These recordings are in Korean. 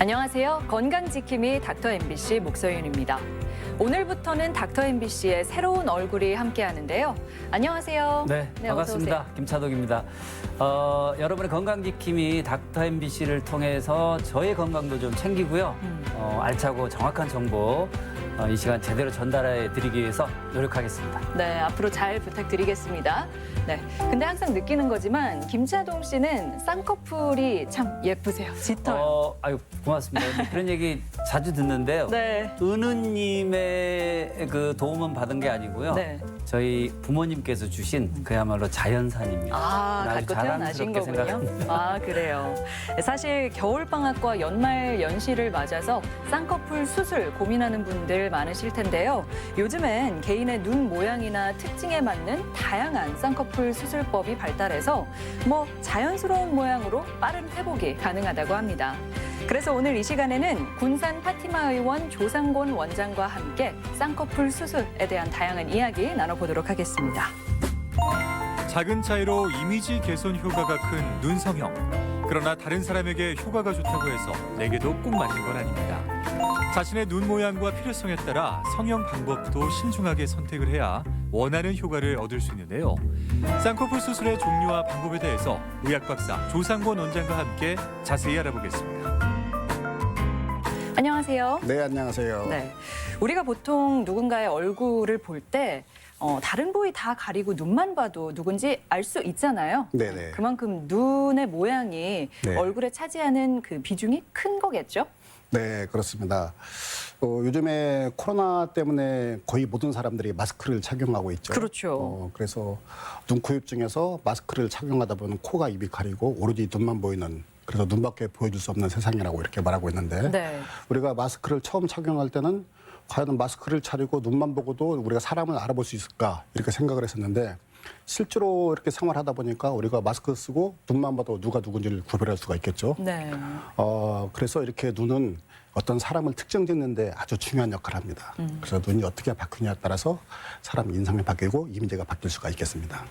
안녕하세요. 건강지킴이 닥터 MBC 목서윤입니다. 오늘부터는 닥터 MBC의 새로운 얼굴이 함께하는데요. 안녕하세요. 네, 반갑습니다. 김차덕입니다. 여러분의 건강지킴이 닥터 MBC를 통해서 저의 건강도 좀 챙기고요. 알차고 정확한 정보 이 시간 제대로 전달해 드리기 위해서 노력하겠습니다. 네, 앞으로 잘 부탁드리겠습니다. 네, 근데 항상 느끼는 거지만 김차동 씨는 쌍꺼풀이 참 예쁘세요. 짙어요. 아유, 고맙습니다. 그런 얘기 자주 듣는데요. 네. 은우님의 그 도움은 받은 게 아니고요. 네. 저희 부모님께서 주신 그야말로 자연산입니다. 갖고 태어나신 거군요. 생각합니다. 아, 그래요. 사실 겨울방학과 연말 연시를 맞아서 쌍꺼풀 수술 고민하는 분들 많으실 텐데요. 요즘엔 개인의 눈 모양이나 특징에 맞는 다양한 쌍꺼풀 수술법이 발달해서 자연스러운 모양으로 빠른 회복이 가능하다고 합니다. 그래서 오늘 이 시간에는 군산 파티마 의원 조상곤 원장과 함께 쌍꺼풀 수술에 대한 다양한 이야기 나눠보도록 하겠습니다. 작은 차이로 이미지 개선 효과가 큰 눈 성형. 그러나 다른 사람에게 효과가 좋다고 해서 내게도 꼭 맞는 건 아닙니다. 자신의 눈 모양과 필요성에 따라 성형 방법도 신중하게 선택을 해야 원하는 효과를 얻을 수 있는데요. 쌍꺼풀 수술의 종류와 방법에 대해서 의학 박사 조상곤 원장과 함께 자세히 알아보겠습니다. 안녕하세요. 네, 안녕하세요. 네, 우리가 보통 누군가의 얼굴을 볼 때 다른 부위 다 가리고 눈만 봐도 누군지 알 수 있잖아요. 네네. 그만큼 눈의 모양이 네. 얼굴에 차지하는 그 비중이 큰 거겠죠? 네, 그렇습니다. 요즘에 코로나 때문에 거의 모든 사람들이 마스크를 착용하고 있죠. 그렇죠. 그래서 눈, 코, 입 중에서 마스크를 착용하다 보면 코가 입이 가리고 오로지 눈만 보이는, 그래서 눈밖에 보여줄 수 없는 세상이라고 이렇게 말하고 있는데, 네. 우리가 마스크를 처음 착용할 때는 과연 마스크를 차리고 눈만 보고도 우리가 사람을 알아볼 수 있을까 이렇게 생각을 했었는데, 실제로 이렇게 생활하다 보니까 우리가 마스크 쓰고 눈만 봐도 누가 누군지를 구별할 수가 있겠죠. 네. 그래서 이렇게 눈은 어떤 사람을 특정 짓는데 아주 중요한 역할을 합니다. 그래서 눈이 어떻게 바뀌냐에 따라서 사람 인상이 바뀌고 이미지가 바뀔 수가 있겠습니다.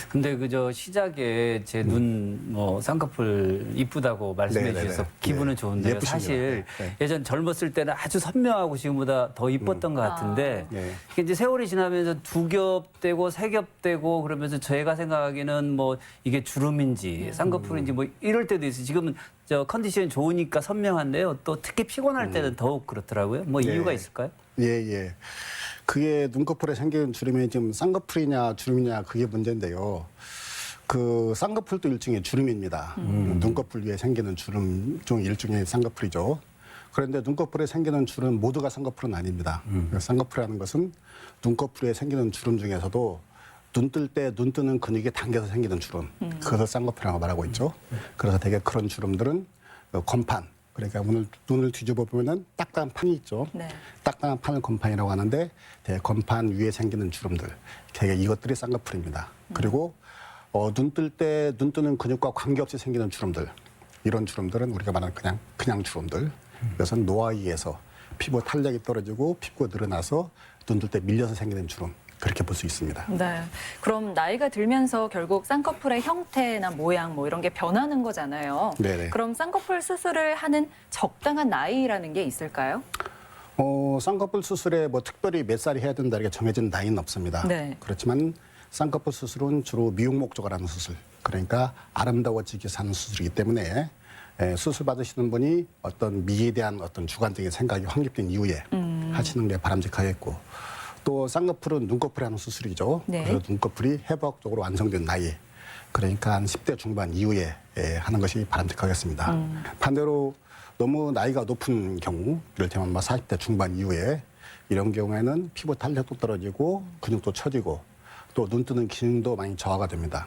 근데 그저 시작에 제 눈 쌍꺼풀 이쁘다고 말씀해 네네네. 주셔서 기분은 네. 좋은데요. 예쁘십니다. 사실 네. 예전 젊었을 때는 아주 선명하고 지금보다 더 이뻤던 것 같은데 네. 이게 이제 세월이 지나면서 두 겹 되고 세 겹 되고 그러면서 제가 생각하기는 이게 주름인지 쌍꺼풀인지 이럴 때도 있어요. 지금은 저 컨디션이 좋으니까 선명한데요. 또 특히 피곤할 때는 더욱 그렇더라고요. 이유가 네. 있을까요? 예. 그게 눈꺼풀에 생기는 주름이 지금 쌍꺼풀이냐 주름이냐 그게 문제인데요. 그 쌍꺼풀도 일종의 주름입니다. 눈꺼풀 위에 생기는 주름 중 일종의 쌍꺼풀이죠. 그런데 눈꺼풀에 생기는 주름 모두가 쌍꺼풀은 아닙니다. 쌍꺼풀이라는 것은 눈꺼풀에 생기는 주름 중에서도 눈 뜰 때 눈 뜨는 근육이 당겨서 생기는 주름. 그것을 쌍꺼풀이라고 말하고 있죠. 그래서 되게 그런 주름들은 건판. 그러니까 오늘 눈을 뒤집어 보면은 딱딱한 판이 있죠. 네. 딱딱한 판을 건판이라고 하는데 건판 위에 생기는 주름들. 되게 이것들이 쌍꺼풀입니다. 그리고 눈 뜰 때 눈 뜨는 근육과 관계없이 생기는 주름들. 이런 주름들은 우리가 말하는 그냥 주름들. 그것은 노화위에서 피부 탄력이 떨어지고 피부가 늘어나서 눈 뜰 때 밀려서 생기는 주름. 그렇게 볼 수 있습니다. 네. 그럼 나이가 들면서 결국 쌍꺼풀의 형태나 모양 이런 게 변하는 거잖아요. 네네. 그럼 쌍꺼풀 수술을 하는 적당한 나이라는 게 있을까요? 쌍꺼풀 수술에 특별히 몇 살이 해야 된다 이렇게 정해진 나이는 없습니다. 네. 그렇지만 쌍꺼풀 수술은 주로 미용 목적을 하는 수술, 그러니까 아름다워지기 위해서 하는 수술이기 때문에 수술 받으시는 분이 어떤 미에 대한 어떤 주관적인 생각이 확립된 이후에 하시는 게 바람직하겠고, 또 쌍꺼풀은 눈꺼풀에 하는 수술이죠. 네. 그래서 눈꺼풀이 회복적으로 완성된 나이, 그러니까 한 10대 중반 이후에 하는 것이 바람직하겠습니다. 반대로 너무 나이가 높은 경우, 이를테면 40대 중반 이후에 이런 경우에는 피부 탄력도 떨어지고 근육도 처지고 또 눈 뜨는 기능도 많이 저하가 됩니다.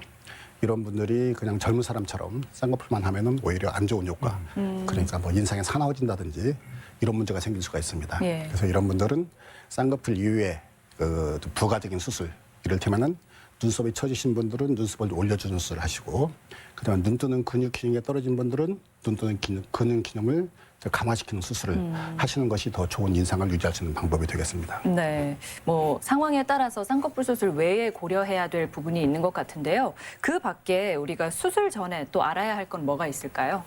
이런 분들이 그냥 젊은 사람처럼 쌍꺼풀만 하면은 오히려 안 좋은 효과, 그러니까 인상이 사나워진다든지 이런 문제가 생길 수가 있습니다. 예. 그래서 이런 분들은 쌍꺼풀 이후에 부가적인 수술, 이를테면은 눈썹이 처지신 분들은 눈썹을 올려주는 수술을 하시고, 그다음에 눈 뜨는 근육 기능이 떨어진 분들은 눈 뜨는 근육 기능을 강화시키는 수술을 하시는 것이 더 좋은 인상을 유지할 수 있는 방법이 되겠습니다. 네, 상황에 따라서 쌍꺼풀 수술 외에 고려해야 될 부분이 있는 것 같은데요. 그 밖에 우리가 수술 전에 또 알아야 할 건 뭐가 있을까요?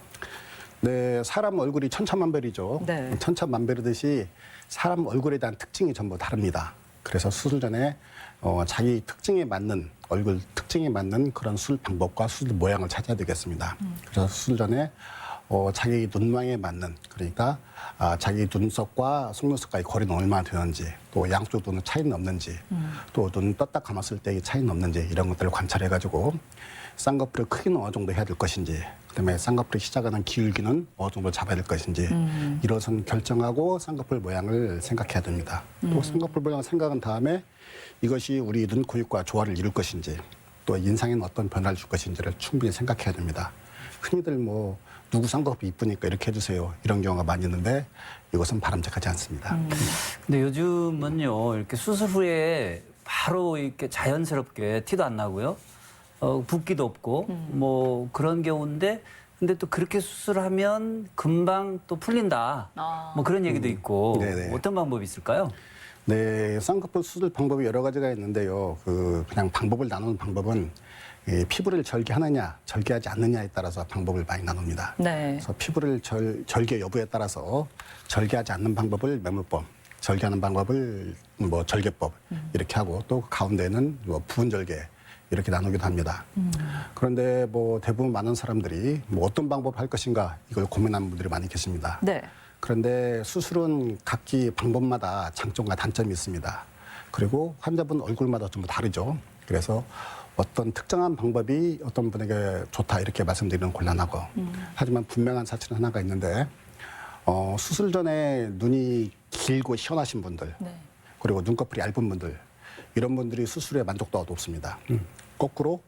네, 사람 얼굴이 천차만별이죠. 네. 천차만별이듯이 사람 얼굴에 대한 특징이 전부 다릅니다. 그래서 수술 전에 자기 특징에 맞는 얼굴 특징에 맞는 그런 수술 방법과 수술 모양을 찾아야 되겠습니다. 그래서 수술 전에 자기 눈 모양에 맞는 그러니까 자기 눈썹과 속눈썹과의 거리는 얼마나 되는지 또 양쪽 눈은 차이는 없는지 또 눈 떴다 감았을 때의 차이는 없는지 이런 것들을 관찰해가지고 쌍꺼풀의 크기는 어느 정도 해야 될 것인지 그다음에 쌍꺼풀이 시작하는 기울기는 어느 정도 잡아야 될 것인지 이것은 결정하고 쌍꺼풀 모양을 생각해야 됩니다. 또 쌍꺼풀 모양을 생각한 다음에 이것이 우리 눈, 코, 입과 조화를 이룰 것인지 또 인상에는 어떤 변화를 줄 것인지를 충분히 생각해야 됩니다. 흔히들 뭐 누구 쌍꺼풀이 이쁘니까 이렇게 해주세요 이런 경우가 많이 있는데 이것은 바람직하지 않습니다. 근데 요즘은요 이렇게 수술 후에 바로 이렇게 자연스럽게 티도 안 나고요. 붓기도 없고 뭐 그런 경우인데 근데 또 그렇게 수술하면 금방 또 풀린다. 뭐 그런 얘기도 있고 네네. 어떤 방법이 있을까요? 네, 쌍꺼풀 수술 방법이 여러 가지가 있는데요. 그냥 방법을 나누는 방법은 피부를 절개하느냐, 절개하지 않느냐에 따라서 방법을 많이 나눕니다. 네. 그래서 피부를 절개 여부에 따라서 절개하지 않는 방법을 매몰법, 절개하는 방법을 뭐 절개법 이렇게 하고 또 가운데는 뭐 부분 절개 이렇게 나누기도 합니다. 그런데 뭐 대부분 많은 사람들이 뭐 어떤 방법 할 것인가 이걸 고민하는 분들이 많이 계십니다. 네. 그런데 수술은 각기 방법마다 장점과 단점이 있습니다. 그리고 환자분 얼굴마다 좀 다르죠. 그래서 어떤 특정한 방법이 어떤 분에게 좋다 이렇게 말씀드리는 곤란하고 하지만 분명한 사실은 하나가 있는데 수술 전에 눈이 길고 시원하신 분들 네. 그리고 눈꺼풀이 얇은 분들 이런 분들이 수술에 만족도가 높습니다. 거꾸로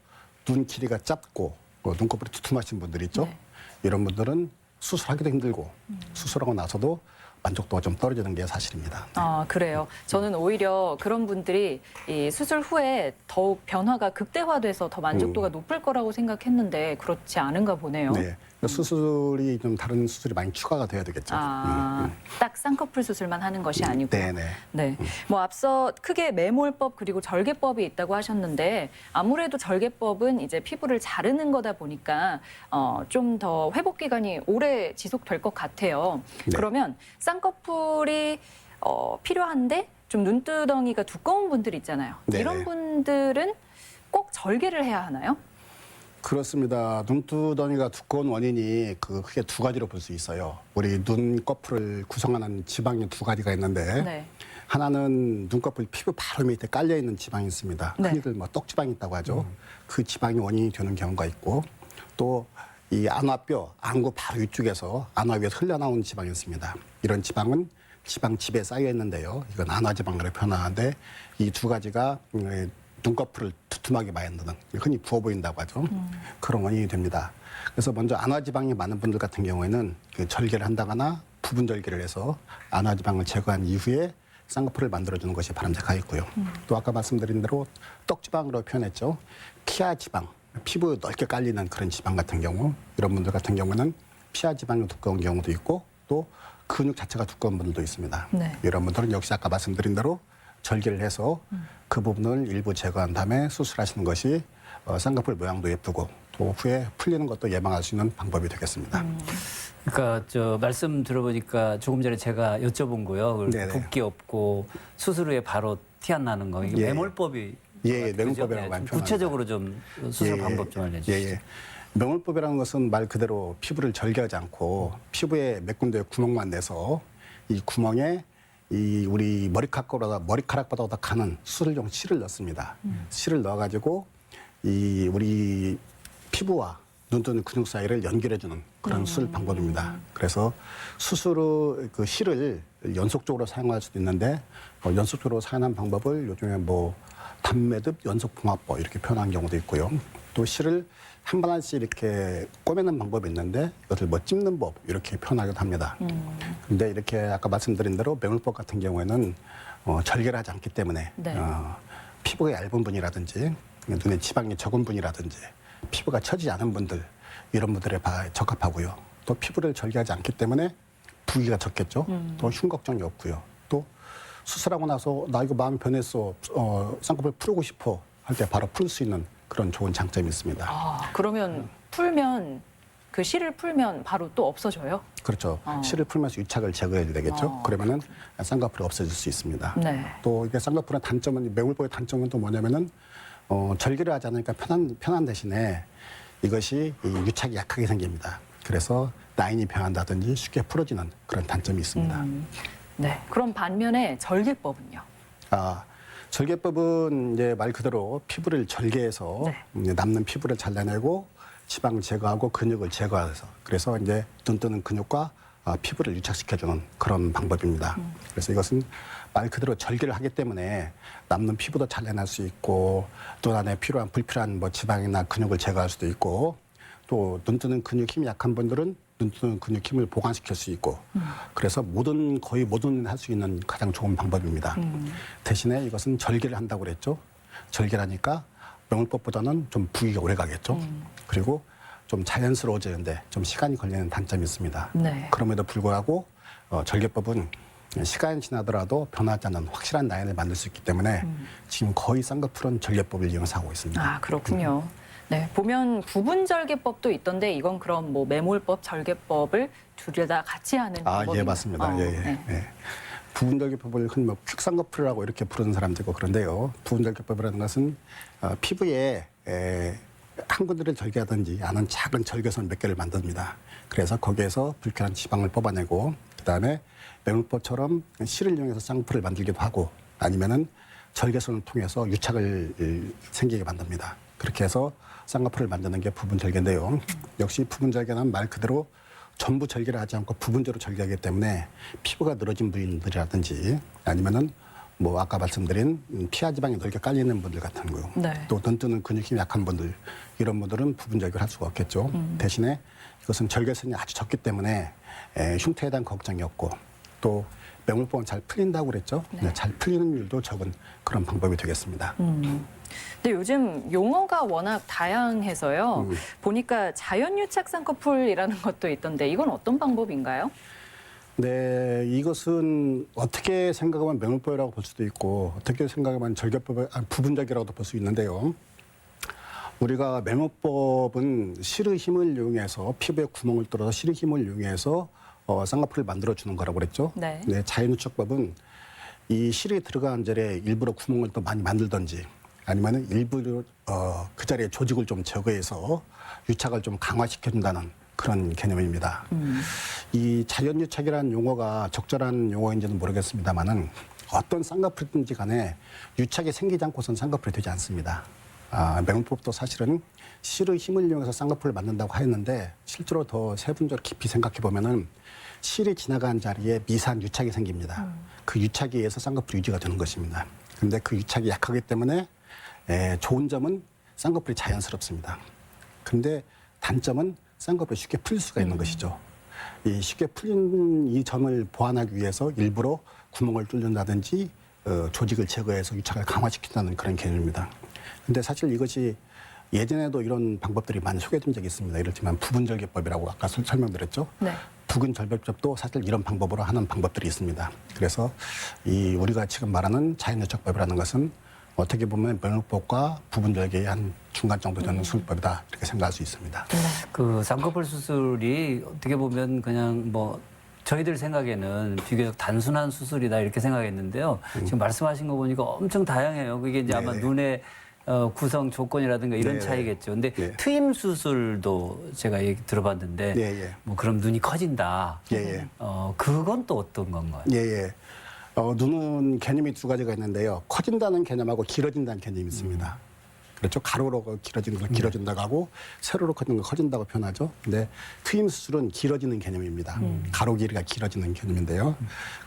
눈 길이가 짧고 눈꺼풀이 두툼하신 분들 있죠. 네. 이런 분들은 수술하기도 힘들고 수술하고 나서도 만족도가 좀 떨어지는 게 사실입니다. 아, 그래요. 저는 오히려 그런 분들이 이 수술 후에 더욱 변화가 극대화돼서 더 만족도가 높을 거라고 생각했는데 그렇지 않은가 보네요. 네. 수술이 좀 다른 수술이 많이 추가가 돼야 되겠죠. 딱 쌍꺼풀 수술만 하는 것이 아니고. 네네. 네. 뭐 앞서 크게 매몰법 그리고 절개법이 있다고 하셨는데 아무래도 절개법은 이제 피부를 자르는 거다 보니까 좀 더 회복 기간이 오래 지속될 것 같아요. 네. 그러면 쌍꺼풀이 필요한데 좀 눈두덩이가 두꺼운 분들 있잖아요. 네네. 이런 분들은 꼭 절개를 해야 하나요? 그렇습니다. 눈두덩이가 두꺼운 원인이 크게 두 가지로 볼 수 있어요. 우리 눈꺼풀을 구성하는 지방이 두 가지가 있는데 네. 하나는 눈꺼풀 피부 바로 밑에 깔려 있는 지방이 있습니다. 네. 흔히들 뭐 떡지방이 있다고 하죠. 그 지방이 원인이 되는 경우가 있고 또 이 안화뼈, 안구 바로 위쪽에서 안화 위에서 흘러나오는 지방이 있습니다. 이런 지방은 지방집에 쌓여 있는데요. 이건 안화지방으로 표현하는데 이 두 가지가 눈꺼풀을 두툼하게 만드는 흔히 부어 보인다고 하죠. 그런 원인이 됩니다. 그래서 먼저 안화지방이 많은 분들 같은 경우에는 절개를 한다거나 부분 절개를 해서 안화지방을 제거한 이후에 쌍꺼풀을 만들어주는 것이 바람직하겠고요. 또 아까 말씀드린 대로 떡지방으로 표현했죠. 피하지방, 피부 넓게 깔리는 그런 지방 같은 경우 이런 분들 같은 경우는 피하지방이 두꺼운 경우도 있고 또 근육 자체가 두꺼운 분들도 있습니다. 네. 이런 분들은 역시 아까 말씀드린 대로 절개를 해서 그 부분을 일부 제거한 다음에 수술하시는 것이 쌍꺼풀 모양도 예쁘고 또 후에 풀리는 것도 예방할 수 있는 방법이 되겠습니다. 그러니까 저 말씀 들어보니까 조금 전에 제가 여쭤본 거요. 네네. 붓기 없고 수술 후에 바로 티 안 나는 거 이게 예. 매몰법이 예, 그죠? 매몰법이라고 좀 많이 구체적으로 좀 수술 방법 좀 알려주시죠. 예, 예. 매몰법이라는 것은 말 그대로 피부를 절개하지 않고 피부에 몇 군데 구멍만 내서 이 구멍에 이 우리 머리카락보다 더 가는 수술용 실을 넣습니다. 실을 넣어가지고 이 우리 피부와 눈뜨는 근육 사이를 연결해주는 그런 수술 방법입니다. 그래서 수술 후 그 실을 연속적으로 사용할 수도 있는데 연속적으로 사용하는 방법을 요즘에 뭐 단매듭 연속봉합법 이렇게 표현한 경우도 있고요. 또 실을 한 번 한씩 이렇게 꼬매는 방법이 있는데 이것을 뭐 찝는 법 이렇게 표현하기도 합니다. 그런데 이렇게 아까 말씀드린 대로 매몰법 같은 경우에는 절개를 하지 않기 때문에 네. 피부가 얇은 분이라든지 눈에 지방이 적은 분이라든지 피부가 처지지 않은 분들 이런 분들에 적합하고요. 또 피부를 절개하지 않기 때문에 부기가 적겠죠. 또 흉 걱정이 없고요. 또 수술하고 나서 나 이거 마음이 변했어, 쌍꺼풀 풀고 싶어 할 때 바로 풀 수 있는 그런 좋은 장점이 있습니다. 그러면 풀면 그 실을 풀면 바로 또 없어져요? 그렇죠. 실을 풀면서 유착을 제거해야 되겠죠. 그러면은 쌍꺼풀이 없어질 수 있습니다. 네. 또 이게 쌍꺼풀의 단점은, 매몰법의 단점은 또 뭐냐면은 절개를 하지 않으니까 편한 대신에 이것이 이 유착이 약하게 생깁니다. 그래서 라인이 변한다든지 쉽게 풀어지는 그런 단점이 있습니다. 네. 그럼 반면에 절개법은요? 절개법은 이제 말 그대로 피부를 절개해서 네. 남는 피부를 잘라내고 지방 제거하고 근육을 제거해서, 그래서 이제 눈 뜨는 근육과 피부를 유착시켜주는 그런 방법입니다. 그래서 이것은 말 그대로 절개를 하기 때문에 남는 피부도 잘라낼 수 있고, 눈 안에 필요한 불필요한 뭐 지방이나 근육을 제거할 수도 있고, 또 눈 뜨는 근육 힘이 약한 분들은 눈 뜨는 근육 힘을 보강시킬 수 있고, 그래서 거의 모든 할 수 있는 가장 좋은 방법입니다. 대신에 이것은 절개를 한다고 그랬죠. 절개를 하니까 명물법보다는 좀 부위가 오래 가겠죠. 그리고 좀 자연스러워지는데 좀 시간이 걸리는 단점이 있습니다. 네. 그럼에도 불구하고 절개법은 시간이 지나더라도 변하지 않는 확실한 라인을 만들 수 있기 때문에 지금 거의 쌍꺼풀은 절개법을 이용해서 하고 있습니다. 아, 그렇군요. 네, 보면 부분 절개법도 있던데 이건 그럼 뭐 매몰법, 절개법을 둘 다 같이 하는 방법인가요? 예, 맞습니다. 네. 예. 부분절개법을 흔히 뭐 퀵쌍꺼풀이라고 이렇게 부르는 사람도 있고 그런데요. 부분절개법이라는 것은 피부에 한 군데를 절개하든지 아는 작은 절개선 몇 개를 만듭니다. 그래서 거기에서 불쾌한 지방을 뽑아내고, 그다음에 매몰법처럼 실을 이용해서 쌍꺼풀을 만들기도 하고, 아니면은 절개선을 통해서 유착을 생기게 만듭니다. 그렇게 해서 쌍꺼풀을 만드는 게 부분절개인데요. 역시 부분절개는 말 그대로 전부 절개를 하지 않고 부분적으로 절개하기 때문에 피부가 늘어진 부위들이라든지, 아니면은 뭐 아까 말씀드린 피하 지방이 넓게 깔려 있는 분들 같은 거, 네. 또 눈 뜨는 근육 힘이 약한 분들, 이런 분들은 부분 절개를 할 수가 없겠죠. 대신에 이것은 절개선이 아주 적기 때문에 흉터에 대한 걱정이 없고, 또 매몰법은 잘 풀린다고 그랬죠. 네. 잘 풀리는 일도 적은 그런 방법이 되겠습니다. 근데 요즘 용어가 워낙 다양해서요. 보니까 자연유착 쌍꺼풀이라는 것도 있던데 이건 어떤 방법인가요? 네, 이것은 어떻게 생각하면 매몰법이라고 볼 수도 있고, 어떻게 생각하면 부분절개라고도 볼 수 있는데요. 우리가 매몰법은 실의 힘을 이용해서, 피부에 구멍을 뚫어서 실의 힘을 이용해서 쌍꺼풀을 만들어주는 거라고 그랬죠. 네. 자연유착법은 이 실이 들어간 자리에 일부러 구멍을 또 많이 만들든지, 아니면 일부러 그 자리에 조직을 좀 제거해서 유착을 좀 강화시켜준다는 그런 개념입니다. 이 자연유착이라는 용어가 적절한 용어인지는 모르겠습니다만은 어떤 쌍꺼풀이든지 간에 유착이 생기지 않고선 쌍꺼풀이 되지 않습니다. 매몰법도 사실은 실의 힘을 이용해서 쌍꺼풀을 만든다고 하였는데, 실제로 더 세분적으로 깊이 생각해 보면은 실이 지나간 자리에 미세한 유착이 생깁니다. 그 유착에 의해서 쌍꺼풀이 유지가 되는 것입니다. 그런데 그 유착이 약하기 때문에 좋은 점은 쌍꺼풀이 자연스럽습니다. 근데 단점은 쌍꺼풀이 쉽게 풀릴 수가 있는 것이죠. 이 쉽게 풀린 이 점을 보완하기 위해서 일부러 구멍을 뚫는다든지 조직을 제거해서 유착을 강화시킨다는 그런 개념입니다. 근데 사실 이것이 예전에도 이런 방법들이 많이 소개된 적이 있습니다. 예를 들면 부분절개법이라고 아까 설명드렸죠. 네. 부분절개법도 사실 이런 방법으로 하는 방법들이 있습니다. 그래서 이 우리가 지금 말하는 자연유착법이라는 것은 어떻게 보면 매몰법과 부분절개의 한 중간 정도 되는 수술법이다, 이렇게 생각할 수 있습니다. 그 쌍꺼풀 수술이 어떻게 보면 그냥 뭐 저희들 생각에는 비교적 단순한 수술이다 이렇게 생각했는데요. 지금 말씀하신 거 보니까 엄청 다양해요. 그게 이제 아마 눈의 구성 조건이라든가 이런 네. 차이겠죠. 근데 네. 트임 수술도 제가 얘기 들어봤는데 예. 뭐 그럼 눈이 커진다. 예. 그건 또 어떤 건가요? 예. 눈은 개념이 두 가지가 있는데요. 커진다는 개념하고 길어진다는 개념이 있습니다. 그렇죠. 가로로 길어지는 걸 길어진다고 하고, 세로로 커지는 걸 커진다고 표현하죠. 근데 트임 수술은 길어지는 개념입니다. 가로 길이가 길어지는 개념인데요.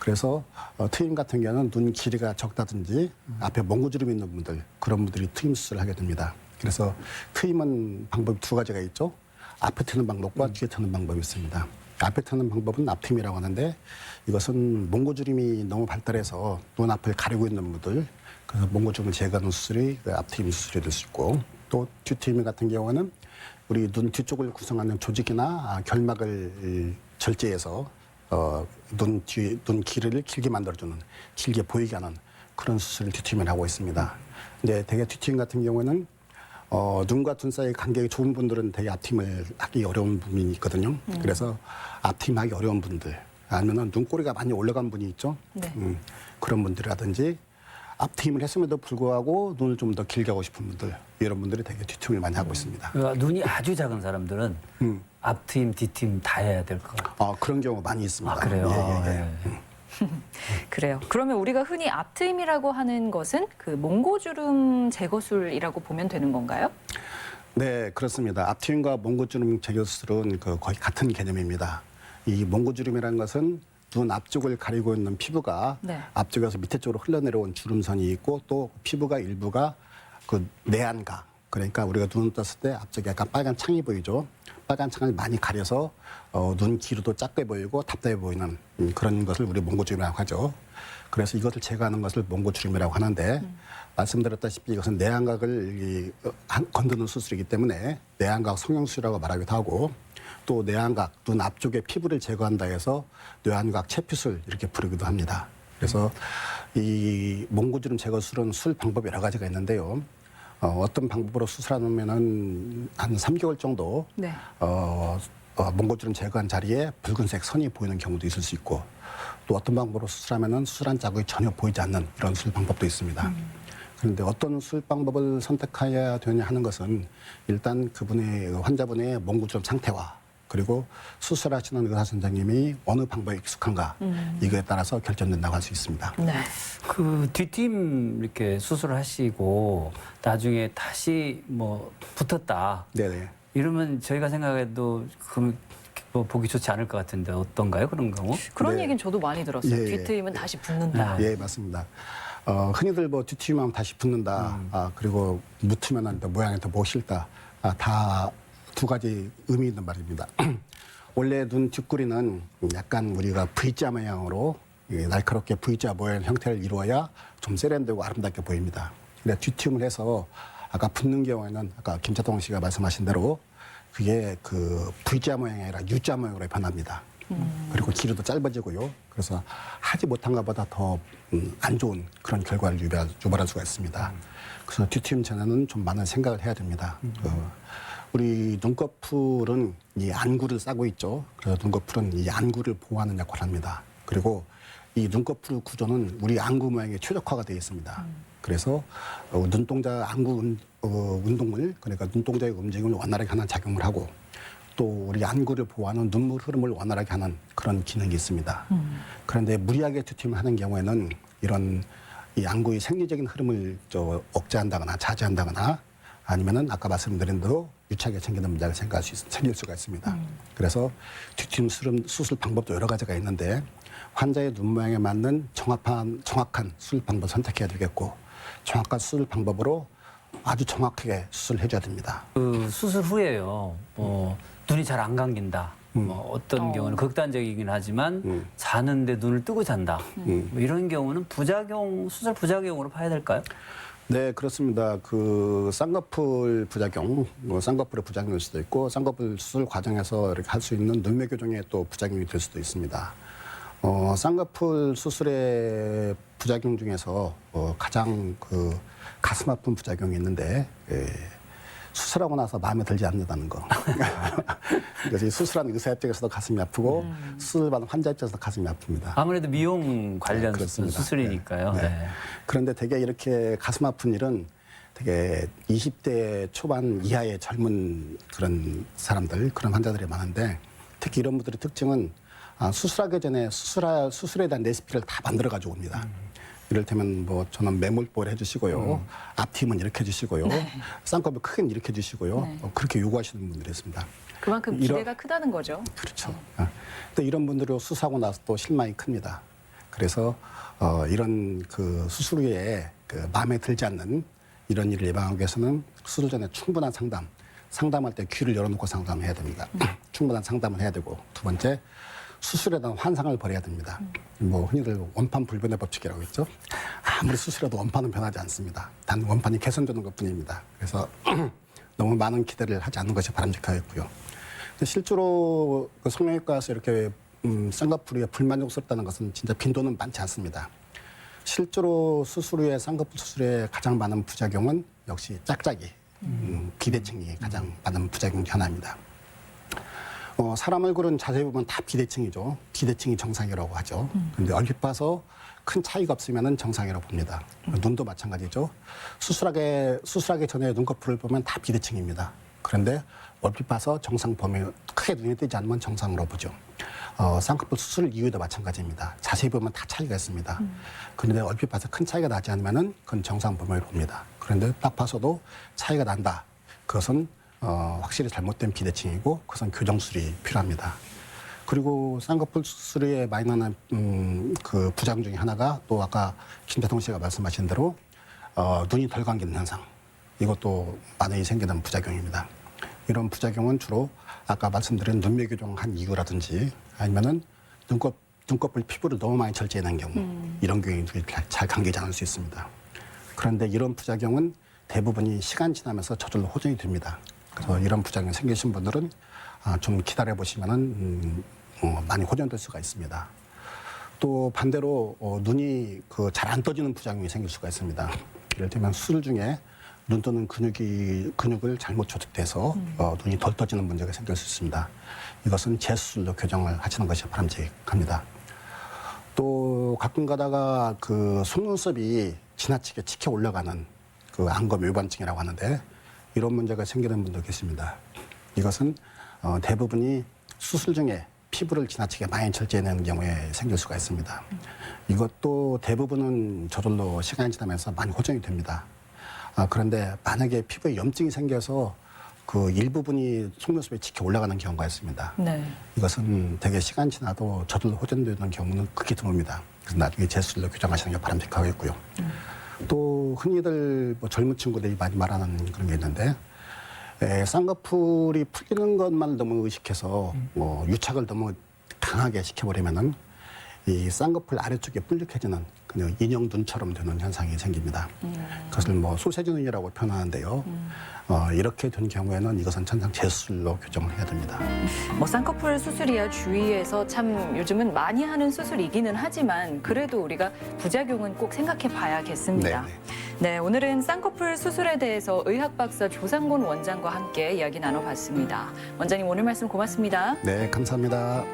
그래서 트임 같은 경우는 눈 길이가 적다든지 앞에 몽고주름이 있는 분들, 그런 분들이 트임 수술을 하게 됩니다. 그래서 트임은 방법이 두 가지가 있죠. 앞에 트는 방법과 뒤에 트는 방법이 있습니다. 앞에 트는 방법은 앞트임이라고 하는데, 이것은 몽고주름이 너무 발달해서 눈 앞을 가리고 있는 분들, 그래서 몽고주름을 제거하는 수술이 앞트임 수술이 될 수 있고, 또 뒤트임 같은 경우는 우리 눈 뒤쪽을 구성하는 조직이나 결막을 절제해서 눈 길이를 길게 만들어주는, 길게 보이게 하는 그런 수술을 뒤트임을 하고 있습니다. 근데 대개 뒤트임 같은 경우는 눈과 눈 사이 간격이 좁은 분들은 되게 앞트임을 하기 어려운 부분이 있거든요. 그래서 앞트임 하기 어려운 분들, 아니면 눈꼬리가 많이 올라간 분이 있죠. 네. 그런 분들이라든지 앞트임을 했음에도 불구하고 눈을 좀 더 길게 하고 싶은 분들, 이런 분들이 되게 뒤트임을 많이 하고 있습니다. 그러니까 눈이 아주 작은 사람들은 앞트임, 뒤트임 다 해야 될 것 같아요. 그런 경우가 많이 있습니다. 아, 그래요? 예, 예, 예. 네. 그래요. 그러면 우리가 흔히 앞트임이라고 하는 것은 그 몽고주름 제거술이라고 보면 되는 건가요? 네, 그렇습니다. 앞트임과 몽고주름 제거술은 거의 같은 개념입니다. 이 몽고주름이라는 것은 눈 앞쪽을 가리고 있는 피부가 네. 앞쪽에서 밑에 쪽으로 흘러내려온 주름선이 있고, 또 피부가 일부가 그 내안각, 그러니까 우리가 눈을 떴을 때 앞쪽에 약간 빨간 창이 보이죠. 빨간 창을 많이 가려서 눈 길이도 작게 보이고 답답해 보이는 그런 것을 우리 몽고주름이라고 하죠. 그래서 이것을 제거하는 것을 몽고주름이라고 하는데, 말씀드렸다시피 이것은 내안각을 건드는 수술이기 때문에 내안각 성형수술이라고 말하기도 하고, 또 내안각, 눈 앞쪽에 피부를 제거한다 해서 뇌안각 체피술 이렇게 부르기도 합니다. 그래서 이 몽고주름 제거술은 수술 방법이 여러 가지가 있는데요. 어떤 방법으로 수술하면은 한 3개월 정도 네. 몽고주름 제거한 자리에 붉은색 선이 보이는 경우도 있을 수 있고, 또 어떤 방법으로 수술하면은 수술한 자국이 전혀 보이지 않는 이런 수술 방법도 있습니다. 그런데 어떤 수술 방법을 선택해야 되냐 하는 것은 일단 그분의 환자분의 몽고주름 상태와, 그리고 수술하시는 의사 선생님이 어느 방법에 익숙한가, 이거에 따라서 결정된다고 할 수 있습니다. 네. 그 뒤팀 이렇게 수술을 하시고 나중에 다시 뭐 붙었다. 네네. 이러면 저희가 생각해도 뭐 보기 좋지 않을 것 같은데 어떤가요? 그런 경우? 그런 네. 얘기는 저도 많이 들었어요. 예, 예. 뒤트임은 다시 붙는다. 예, 맞습니다. 흔히들 뭐 뒤트임하면 다시 붙는다, 그리고 묻으면 모양이 더 멋있다, 다 두 가지 의미 있는 말입니다. 원래 눈 뒷구리는 약간 우리가 V자 모양으로 날카롭게 V자 모양 형태를 이루어야 좀 세련되고 아름답게 보입니다. 근데 뒤트임을 해서 아까 붙는 경우에는 아까 김차동 씨가 말씀하신 대로 그게 그 V자 모양이 아니라 U자 모양으로 변합니다. 그리고 길이도 짧아지고요. 그래서 하지 못한 것보다 더 안 좋은 그런 결과를 유발할 수가 있습니다. 그래서 뒤트임 전에는 좀 많은 생각을 해야 됩니다. 우리 눈꺼풀은 이 안구를 싸고 있죠. 그래서 눈꺼풀은 이 안구를 보호하는 역할을 합니다. 그리고 이 눈꺼풀 구조는 우리 안구 모양에 최적화가 되어 있습니다. 그래서 눈동자 안구 운동을, 그러니까 눈동자의 움직임을 원활하게 하는 작용을 하고, 또 우리 안구를 보호하는 눈물 흐름을 원활하게 하는 그런 기능이 있습니다. 그런데 무리하게 뒤트임을 하는 경우에는 이런 이 안구의 생리적인 흐름을 억제한다거나 자제한다거나, 아니면은 아까 말씀드린 대로 유착에 생기는 문제가 생길 수가 있습니다. 그래서 뒤트임 수술 방법도 여러 가지가 있는데, 환자의 눈 모양에 맞는 정확한 수술 방법을 선택해야 되겠고, 정확한 수술 방법으로 아주 정확하게 수술을 해줘야 됩니다. 그 수술 후에요. 눈이 잘 안 감긴다. 뭐 어떤 경우는 극단적이긴 하지만 자는데 눈을 뜨고 잔다. 뭐 이런 경우는 수술 부작용으로 봐야 될까요? 네, 그렇습니다. 그 쌍꺼풀 부작용, 쌍꺼풀의 부작용일 수도 있고, 쌍꺼풀 수술 과정에서 이렇게 할 수 있는 눈매 교정에 또 부작용이 될 수도 있습니다. 쌍꺼풀 수술의 부작용 중에서 가장 그 가슴 아픈 부작용이 있는데, 수술하고 나서 마음에 들지 않는다는 거. 그래서 이 수술한 의사 입장에서도 가슴이 아프고, 수술받은 환자 입장에서도 가슴이 아픕니다. 아무래도 미용 관련 그렇습니다. 수술이니까요. 네. 네. 그런데 되게 이렇게 가슴 아픈 일은 되게 20대 초반 이하의 젊은 그런 사람들, 그런 환자들이 많은데, 특히 이런 분들의 특징은 수술하기 전에 수술에 대한 레시피를 다 만들어 가지고 옵니다. 이를테면 뭐 저는 매몰볼 해주시고요, 앞팀은 이렇게 해주시고요, 쌍꺼풀 크기는 이렇게 해주시고요, 그렇게 요구하시는 분들이 있습니다. 그만큼 기대가 크다는 거죠. 그렇죠. 또 이런 분들은 수술하고 나서 또 실망이 큽니다. 그래서 이런 그 수술 후에 그 마음에 들지 않는 이런 일을 예방하기 위해서는 수술 전에 충분한 상담할 때 귀를 열어놓고 상담해야 됩니다. 충분한 상담을 해야 되고, 두 번째, 수술에 대한 환상을 버려야 됩니다. 뭐 흔히들 원판 불변의 법칙이라고 했죠. 아무리 수술해도 원판은 변하지 않습니다. 단 원판이 개선되는 것뿐입니다. 그래서 너무 많은 기대를 하지 않는 것이 바람직하겠고요. 실제로 그 성형외과에서 이렇게 쌍꺼풀이 불만족스럽다는 것은 진짜 빈도는 많지 않습니다. 실제로 수술 후에 쌍꺼풀 수술에 가장 많은 부작용은 역시 짝짝이, 비대칭이 가장 많은 부작용 중 하나입니다. 사람 얼굴은 자세히 보면 다 비대칭이죠. 비대칭이 정상이라고 하죠. 그런데 얼핏 봐서 큰 차이가 없으면 정상이라고 봅니다. 눈도 마찬가지죠. 수술하기 전에 눈꺼풀을 보면 다 비대칭입니다. 그런데 얼핏 봐서 정상 범위 크게 눈에 띄지 않으면 정상으로 보죠. 쌍꺼풀 수술 이후에도 마찬가지입니다. 자세히 보면 다 차이가 있습니다. 그런데 얼핏 봐서 큰 차이가 나지 않으면 그건 정상 범위를 봅니다. 그런데 딱 봐서도 차이가 난다. 그것은 확실히 잘못된 비대칭이고 그것은 교정술이 필요합니다. 그리고 쌍꺼풀 수술에 많이 나는 그 부작용 중에 하나가 또 아까 김대통 씨가 말씀하신 대로 눈이 덜 감기는 현상. 이것도 많이 생기는 부작용입니다. 이런 부작용은 주로 아까 말씀드린 눈매 교정한 이유라든지 아니면은 눈꺼풀 피부를 너무 많이 절제하는 경우 이런 경우들이 잘 감기지 않을 수 있습니다. 그런데 이런 부작용은 대부분이 시간 지나면서 저절로 호전이 됩니다. 그래서 이런 부작용 생기신 분들은 좀 기다려 보시면은 많이 호전될 수가 있습니다. 또 반대로 눈이 잘 안 떠지는 부작용이 생길 수가 있습니다. 예를 들면 수술 중에 눈 뜨는 근육을 잘못 조직돼서 눈이 덜 떠지는 문제가 생길 수 있습니다. 이것은 재수술로 교정을 하시는 것이 바람직합니다. 또 가끔 가다가 그 속눈썹이 지나치게 치켜 올라가는 그 안검 외반증이라고 하는데 이런 문제가 생기는 분도 계십니다. 이것은 대부분이 수술 중에 피부를 지나치게 많이 절제해내는 경우에 생길 수가 있습니다. 이것도 대부분은 저절로 시간이 지나면서 많이 호전이 됩니다. 그런데 만약에 피부에 염증이 생겨서 그 일부분이 속눈썹에 치켜 올라가는 경우가 있습니다. 네. 이것은 되게 시간 지나도 저절로 호전되는 경우는 극히 드뭅니다. 그래서 나중에 재수술로 교정하시는 게 바람직하겠고요. 또 흔히들 뭐 젊은 친구들이 많이 말하는 그런 게 있는데 쌍꺼풀이 풀리는 것만 너무 의식해서 유착을 너무 강하게 시켜버리면은 이 쌍꺼풀 아래쪽에 뿔룩해지는 그냥 인형 눈처럼 되는 현상이 생깁니다. 그것을 뭐 소세지 눈이라고 표현하는데요. 이렇게 된 경우에는 이것은 천상 재수술로 교정을 해야 됩니다. 뭐 쌍꺼풀 수술이야 주위에서 참 요즘은 많이 하는 수술이기는 하지만 그래도 우리가 부작용은 꼭 생각해 봐야겠습니다. 네네. 네, 오늘은 쌍꺼풀 수술에 대해서 의학박사 조상곤 원장과 함께 이야기 나눠봤습니다. 원장님 오늘 말씀 고맙습니다. 네, 감사합니다.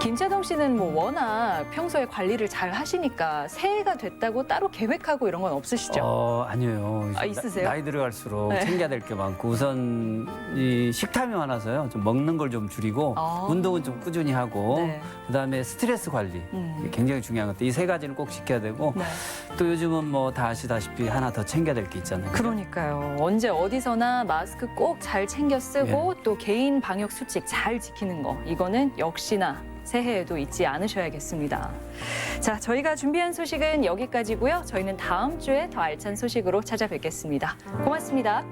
김재동 씨는 뭐 워낙 평소에 관리를 잘 하시니까 새해가 됐다고 따로 계획하고 이런 건 없으시죠? 아니에요. 있으세요? 나이 들어갈수록 네. 챙겨야 될 게 많고 우선 이 식탐이 많아서요. 좀 먹는 걸 좀 줄이고 운동은 좀 꾸준히 하고 네. 그다음에 스트레스 관리 이게 굉장히 중요한 것도 이 세 가지는 꼭 지켜야 되고 네. 또 요즘은 뭐 다 아시다시피 하나 더 챙겨야 될 게 있잖아요. 그러니까요. 언제 어디서나 마스크 꼭 잘 챙겨 쓰고 예. 또 개인 방역 수칙 잘 지키는 거 이거는 역시나 새해에도 잊지 않으셔야겠습니다. 자, 저희가 준비한 소식은 여기까지고요. 저희는 다음 주에 더 알찬 소식으로 찾아뵙겠습니다. 고맙습니다.